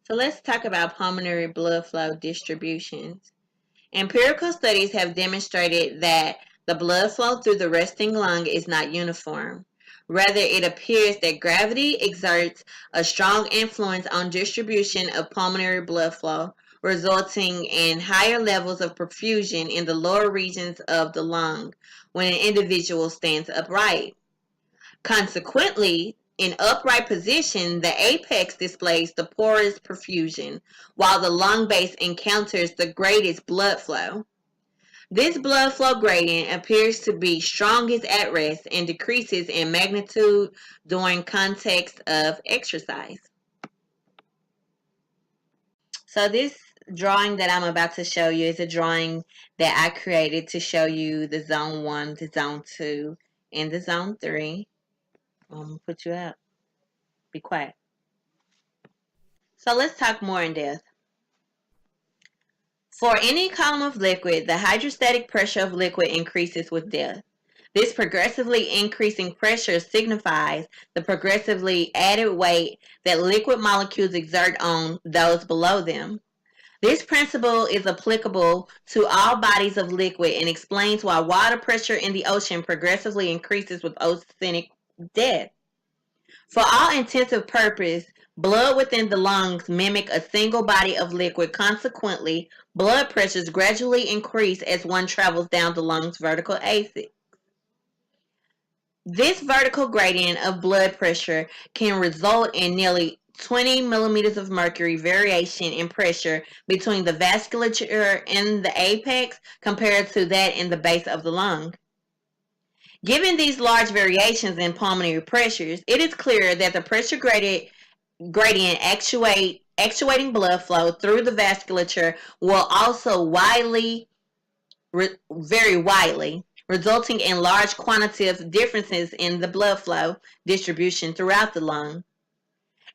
So let's talk about pulmonary blood flow distributions. Empirical studies have demonstrated that the blood flow through the resting lung is not uniform. Rather, it appears that gravity exerts a strong influence on distribution of pulmonary blood flow, resulting in higher levels of perfusion in the lower regions of the lung when an individual stands upright. Consequently, in upright position, the apex displays the poorest perfusion, while the lung base encounters the greatest blood flow. This blood flow gradient appears to be strongest at rest and decreases in magnitude during context of exercise. So this drawing that I'm about to show you is a drawing that I created to show you the zone 1, the zone 2, and the zone 3. I'm going to put you out. Be quiet. So let's talk more in depth. For any column of liquid, the hydrostatic pressure of liquid increases with depth. This progressively increasing pressure signifies the progressively added weight that liquid molecules exert on those below them. This principle is applicable to all bodies of liquid and explains why water pressure in the ocean progressively increases with oceanic depth. For all intensive purpose, blood within the lungs mimic a single body of liquid. Consequently, blood pressures gradually increase as one travels down the lung's vertical axis. This vertical gradient of blood pressure can result in nearly 20 millimeters of mercury variation in pressure between the vasculature in the apex compared to that in the base of the lung. Given these large variations in pulmonary pressures, it is clear that the pressure gradient actuating blood flow through the vasculature will also very widely, resulting in large quantitative differences in the blood flow distribution throughout the lung.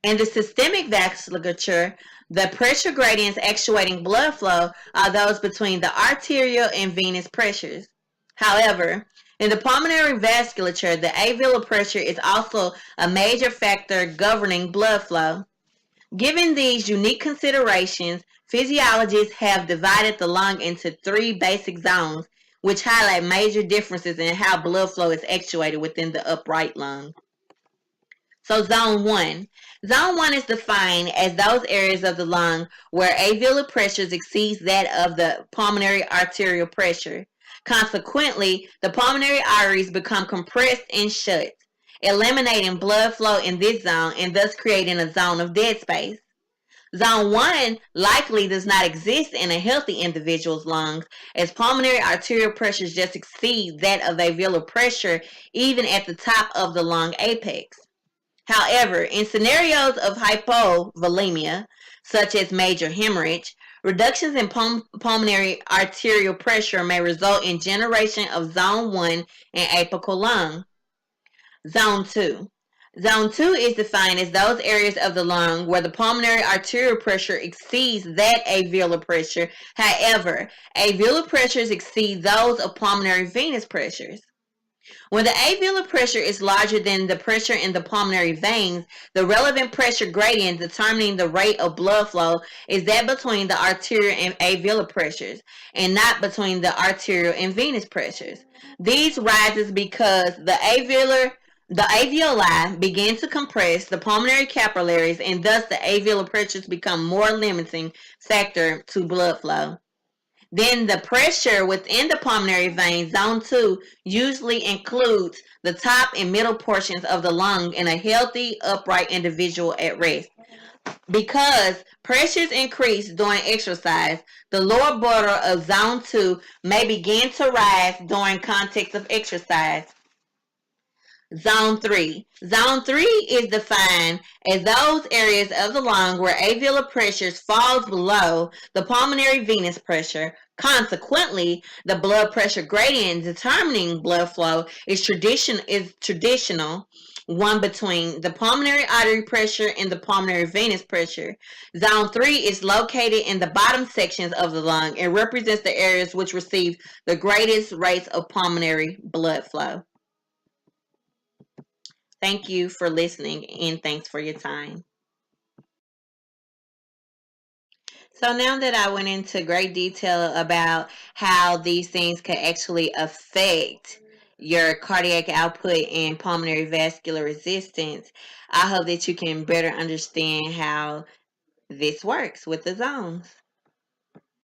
In the systemic vasculature, the pressure gradients actuating blood flow are those between the arterial and venous pressures. However, in the pulmonary vasculature, the alveolar pressure is also a major factor governing blood flow. Given these unique considerations, physiologists have divided the lung into three basic zones, which highlight major differences in how blood flow is actuated within the upright lung. So zone 1. Zone 1 is defined as those areas of the lung where alveolar pressures exceeds that of the pulmonary arterial pressure. Consequently, the pulmonary arteries become compressed and shut, eliminating blood flow in this zone and thus creating a zone of dead space. Zone 1 likely does not exist in a healthy individual's lungs, as pulmonary arterial pressures just exceed that of alveolar pressure even at the top of the lung apex. However, in scenarios of hypovolemia, such as major hemorrhage, reductions in pulmonary arterial pressure may result in generation of zone 1 and apical lung. Zone 2. Zone 2 is defined as those areas of the lung where the pulmonary arterial pressure exceeds that alveolar pressure. However, alveolar pressures exceed those of pulmonary venous pressures. When the alveolar pressure is larger than the pressure in the pulmonary veins, the relevant pressure gradient determining the rate of blood flow is that between the arterial and alveolar pressures, and not between the arterial and venous pressures. These rises because the alveoli begin to compress the pulmonary capillaries, and thus the alveolar pressures become more limiting factor to blood flow. Then the pressure within the pulmonary vein, zone 2, usually includes the top and middle portions of the lung in a healthy, upright individual at rest. Because pressures increase during exercise, the lower border of zone 2 may begin to rise during context of exercise. Zone 3. Zone 3 is defined as those areas of the lung where alveolar pressures falls below the pulmonary venous pressure. Consequently, the blood pressure gradient determining blood flow is traditional one between the pulmonary artery pressure and the pulmonary venous pressure. Zone 3 is located in the bottom sections of the lung and represents the areas which receive the greatest rates of pulmonary blood flow. Thank you for listening, and thanks for your time. So now that I went into great detail about how these things could actually affect your cardiac output and pulmonary vascular resistance, I hope that you can better understand how this works with the zones.